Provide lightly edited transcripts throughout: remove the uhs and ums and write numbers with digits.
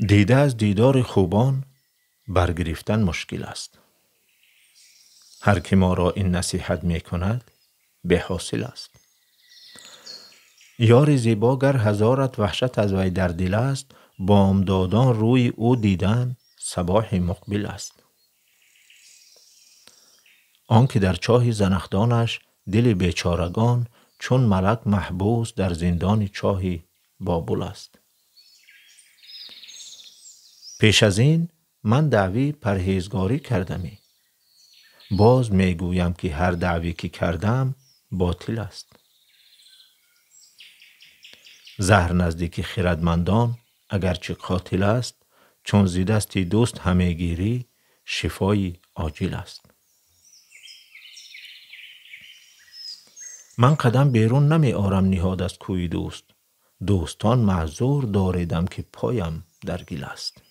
دیده از دیدار خوبان برگرفتن مشکل است. هر که ما را این نصیحت می کند به حاصل است. یار زیبا گر هزارت وحشت از وی در دل است، بامدادان روی او دیدن صباح مقبل است. آن که در چاه زنخدانش دل بیچارگان، چون ملک محبوس در زندان چاه بابل است. پیش از این من دعوی پرهیزگاری کردمی، باز می گویم که هر دعوی که کردم باطل است. زهر نزدیک خردمندان اگرچه قاتل است، چون ز دست دوست همه گیری شفای عاجل است. من قدم بیرون نمی آرم نهاد از کوی دوست، دوستان معذور داریدم که پایم در گل است.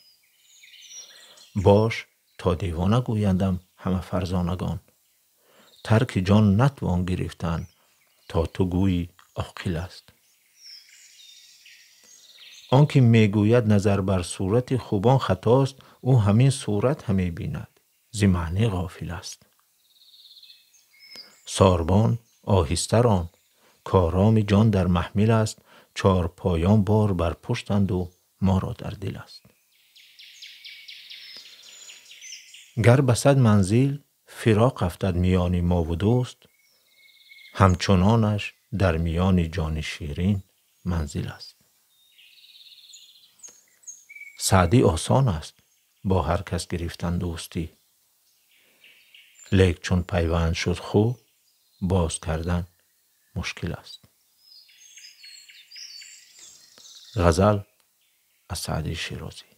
باش تا دیوانه گویندم همه فرزانگان، ترک جان نتوان گرفتن تا تو گویی عاقل است. آن که می گوید نظر بر صورت خوبان خطاست، او همین صورت همی بیند، ز معنی غافل است. ساربان آهسته ران، کارام جان در محمل است، چار پایان بار بر پشتند و ما را در دل است. گر به صد منزل فراق افتد میان ما و دوست، همچنانش در میان جان شیرین منزل است. سعدی آسان است با هر کس گرفتن دوستی، لیک چون پیوند شد خو باز کردن مشکل است. غزل از سعدی شیرازی.